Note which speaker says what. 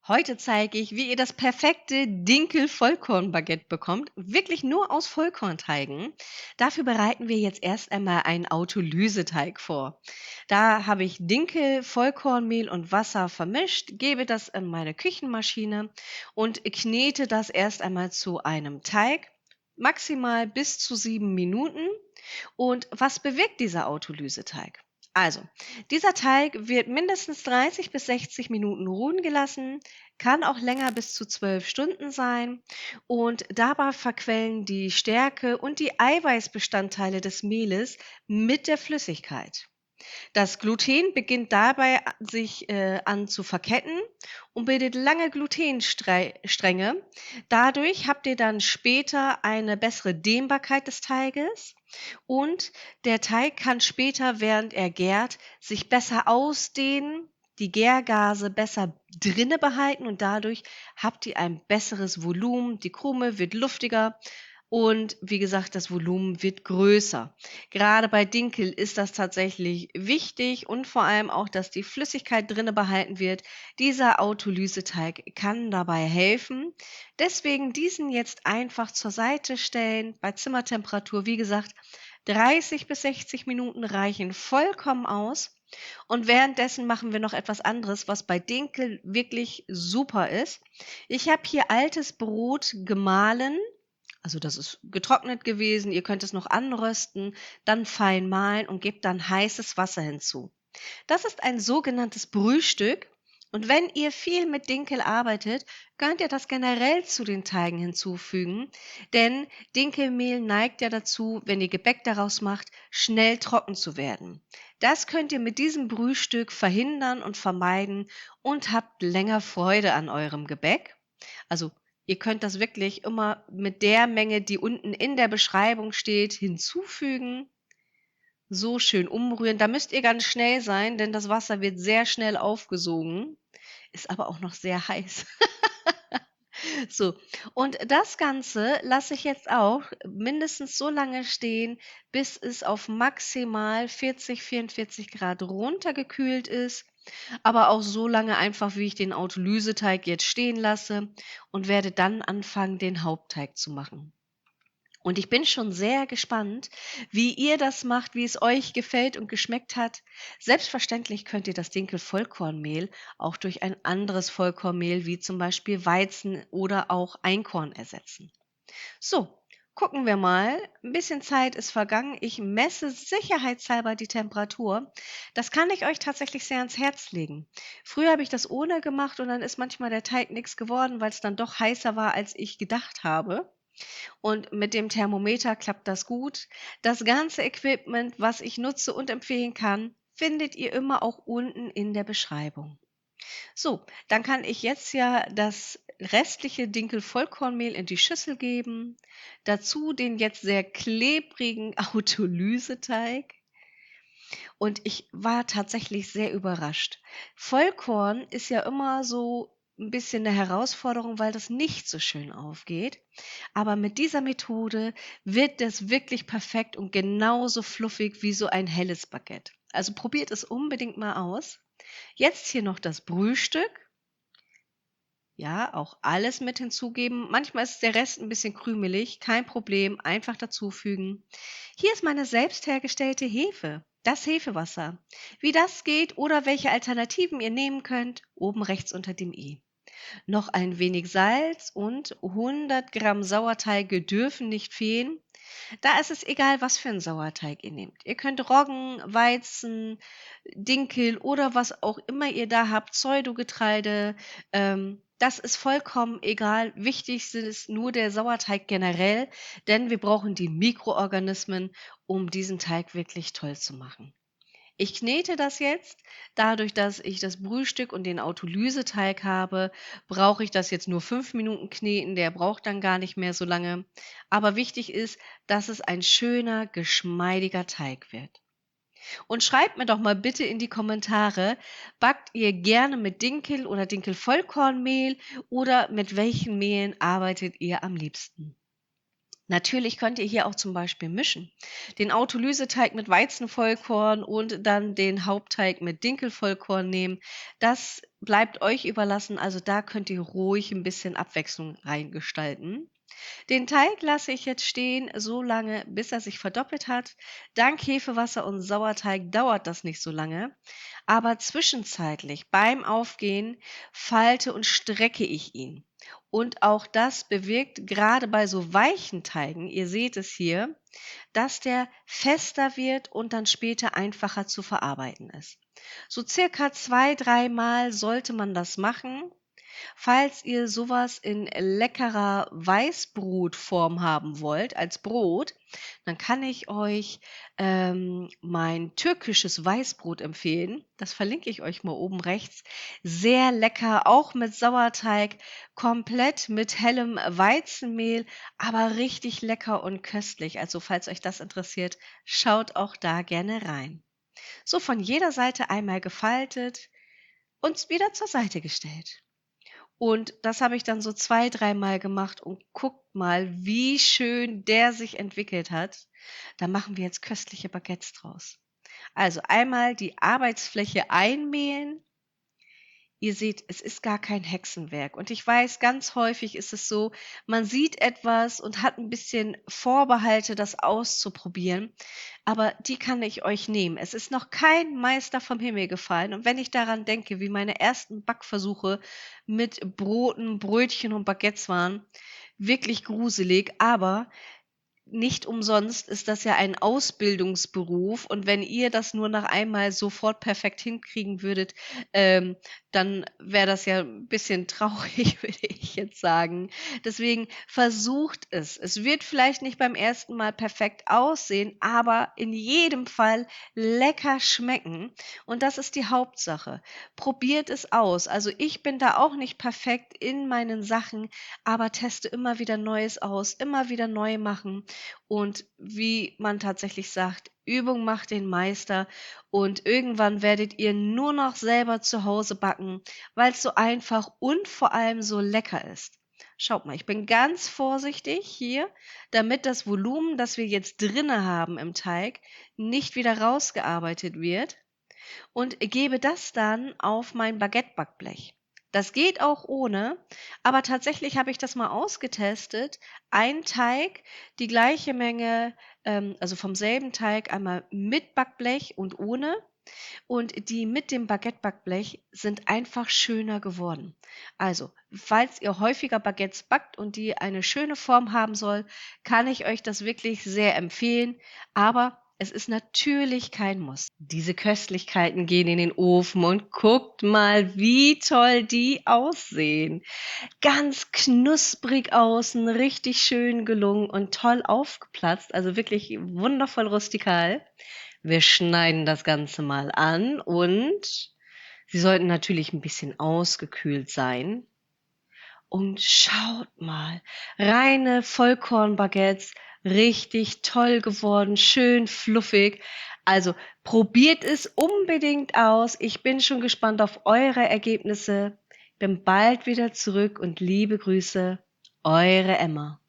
Speaker 1: Heute zeige ich, wie ihr das perfekte Dinkel-Vollkorn-Baguette bekommt, wirklich nur aus Vollkornteigen. Dafür bereiten wir jetzt erst einmal einen Autolyseteig vor. Da habe ich Dinkel, Vollkornmehl und Wasser vermischt, gebe das in meine Küchenmaschine und knete das erst einmal zu einem Teig, maximal bis zu 7 Minuten. Und was bewirkt dieser Autolyseteig? Also, dieser Teig wird mindestens 30 bis 60 Minuten ruhen gelassen, kann auch länger bis zu 12 Stunden sein und dabei verquellen die Stärke und die Eiweißbestandteile des Mehles mit der Flüssigkeit. Das Gluten beginnt dabei sich an zu verketten und bildet lange Glutenstränge. Dadurch habt ihr dann später eine bessere Dehnbarkeit des Teiges und der Teig kann später, während er gärt, sich besser ausdehnen, die Gärgase besser drinne behalten und dadurch habt ihr ein besseres Volumen. Die Krume wird luftiger und wie gesagt, das Volumen wird größer. Gerade bei Dinkel ist das tatsächlich wichtig und vor allem auch, dass die Flüssigkeit drinne behalten wird. Dieser Autolyseteig kann dabei helfen. Deswegen diesen jetzt einfach zur Seite stellen, bei Zimmertemperatur. Wie gesagt, 30 bis 60 Minuten reichen vollkommen aus. Und währenddessen machen wir noch etwas anderes, was bei Dinkel wirklich super ist. Ich habe hier altes Brot gemahlen, also das ist getrocknet gewesen. Ihr könnt es noch anrösten, dann fein mahlen und gebt dann heißes Wasser hinzu. Das ist ein sogenanntes Brühstück. Und wenn ihr viel mit Dinkel arbeitet, könnt ihr das generell zu den Teigen hinzufügen, denn Dinkelmehl neigt ja dazu, wenn ihr Gebäck daraus macht, schnell trocken zu werden. Das könnt ihr mit diesem Brühstück verhindern und vermeiden und habt länger Freude an eurem Gebäck. Also ihr könnt das wirklich immer mit der Menge, die unten in der Beschreibung steht, hinzufügen. So schön umrühren. Da müsst ihr ganz schnell sein, denn das Wasser wird sehr schnell aufgesogen, ist aber auch noch sehr heiß. So, und das Ganze lasse ich jetzt auch mindestens so lange stehen, bis es auf maximal 40, 44 Grad runtergekühlt ist, aber auch so lange einfach, wie ich den Autolyseteig jetzt stehen lasse und werde dann anfangen, den Hauptteig zu machen. Und ich bin schon sehr gespannt, wie ihr das macht, wie es euch gefällt und geschmeckt hat. Selbstverständlich könnt ihr das Dinkel-Vollkornmehl auch durch ein anderes Vollkornmehl wie zum Beispiel Weizen oder auch Einkorn ersetzen. So, gucken wir mal. Ein bisschen Zeit ist vergangen. Ich messe sicherheitshalber die Temperatur. Das kann ich euch tatsächlich sehr ans Herz legen. Früher habe ich das ohne gemacht und dann ist manchmal der Teig nichts geworden, weil es dann doch heißer war, als ich gedacht habe. Und mit dem Thermometer klappt das gut. Das ganze Equipment, was ich nutze und empfehlen kann, findet ihr immer auch unten in der Beschreibung. So, dann kann ich jetzt ja das restliche Dinkel-Vollkornmehl in die Schüssel geben. Dazu den jetzt sehr klebrigen Autolyseteig. Und ich war tatsächlich sehr überrascht. Vollkorn ist ja immer so ein bisschen eine Herausforderung, weil das nicht so schön aufgeht. Aber mit dieser Methode wird das wirklich perfekt und genauso fluffig wie so ein helles Baguette. Also probiert es unbedingt mal aus. Jetzt hier noch das Brühstück. Ja, auch alles mit hinzugeben. Manchmal ist der Rest ein bisschen krümelig, kein Problem, einfach dazufügen. Hier ist meine selbst hergestellte Hefe, das Hefewasser. Wie das geht oder welche Alternativen ihr nehmen könnt, oben rechts unter dem i. Noch ein wenig Salz und 100 Gramm Sauerteige dürfen nicht fehlen. Da ist es egal, was für 'n Sauerteig ihr nehmt. Ihr könnt Roggen, Weizen, Dinkel oder was auch immer ihr da habt, Pseudogetreide, das ist vollkommen egal. Wichtig ist nur der Sauerteig generell, denn wir brauchen die Mikroorganismen, um diesen Teig wirklich toll zu machen. Ich knete das jetzt. Dadurch, dass ich das Brühstück und den Autolyseteig habe, brauche ich das jetzt nur 5 Minuten kneten. Der braucht dann gar nicht mehr so lange. Aber wichtig ist, dass es ein schöner, geschmeidiger Teig wird. Und schreibt mir doch mal bitte in die Kommentare, backt ihr gerne mit Dinkel oder Dinkelvollkornmehl oder mit welchen Mehlen arbeitet ihr am liebsten? Natürlich könnt ihr hier auch zum Beispiel mischen. Den Autolyseteig mit Weizenvollkorn und dann den Hauptteig mit Dinkelvollkorn nehmen. Das bleibt euch überlassen, also da könnt ihr ruhig ein bisschen Abwechslung reingestalten. Den Teig lasse ich jetzt stehen, so lange, bis er sich verdoppelt hat. Dank Hefewasser und Sauerteig dauert das nicht so lange. Aber zwischenzeitlich beim Aufgehen falte und strecke ich ihn. Und auch das bewirkt gerade bei so weichen Teigen, ihr seht es hier, dass der fester wird und dann später einfacher zu verarbeiten ist. So circa 2, dreimal sollte man das machen. Falls ihr sowas in leckerer Weißbrotform haben wollt als Brot, dann kann ich euch, mein türkisches Weißbrot empfehlen. Das verlinke ich euch mal oben rechts. Sehr lecker, auch mit Sauerteig, komplett mit hellem Weizenmehl, aber richtig lecker und köstlich. Also, falls euch das interessiert, schaut auch da gerne rein. So von jeder Seite einmal gefaltet und wieder zur Seite gestellt. Und das habe ich dann so 2, dreimal gemacht und guckt mal, wie schön der sich entwickelt hat. Da machen wir jetzt köstliche Baguettes draus. Also einmal die Arbeitsfläche einmähen. Ihr seht, es ist gar kein Hexenwerk. Und ich weiß, ganz häufig ist es so, man sieht etwas und hat ein bisschen Vorbehalte, das auszuprobieren, aber die kann ich euch nehmen. Es ist noch kein Meister vom Himmel gefallen. Und wenn ich daran denke, wie meine ersten Backversuche mit Broten, Brötchen und Baguettes waren, wirklich gruselig, aber nicht umsonst ist das ja ein Ausbildungsberuf und wenn ihr das nur nach einmal sofort perfekt hinkriegen würdet, ähm, dann wäre das ja ein bisschen traurig, würde ich jetzt sagen. Deswegen versucht es. Es wird vielleicht nicht beim ersten Mal perfekt aussehen, aber in jedem Fall lecker schmecken und das ist die Hauptsache. Probiert es aus. Also, ich bin da auch nicht perfekt in meinen Sachen, aber teste immer wieder Neues aus, immer wieder neu machen und wie man tatsächlich sagt, Übung macht den Meister und irgendwann werdet ihr nur noch selber zu Hause backen, weil es so einfach und vor allem so lecker ist. Schaut mal, ich bin ganz vorsichtig hier, damit das Volumen, das wir jetzt drinne haben im Teig, nicht wieder rausgearbeitet wird und gebe das dann auf mein Baguette-Backblech. Das geht auch ohne, aber tatsächlich habe ich das mal ausgetestet. Ein Teig, die gleiche Menge, also vom selben Teig einmal mit Backblech und ohne. Und die mit dem Baguette-Backblech sind einfach schöner geworden. Also, falls ihr häufiger Baguettes backt und die eine schöne Form haben soll, kann ich euch das wirklich sehr empfehlen. Aber es ist natürlich kein Muss. Diese Köstlichkeiten gehen in den Ofen und guckt mal, wie toll die aussehen. Ganz knusprig außen, richtig schön gelungen und toll aufgeplatzt. Also wirklich wundervoll rustikal. Wir schneiden das Ganze mal an und sie sollten natürlich ein bisschen ausgekühlt sein. Und schaut mal, reine Vollkornbaguettes, richtig toll geworden, schön fluffig. Also, probiert es unbedingt aus. Ich bin schon gespannt auf eure Ergebnisse. Bin bald wieder zurück und liebe Grüße, eure Emma.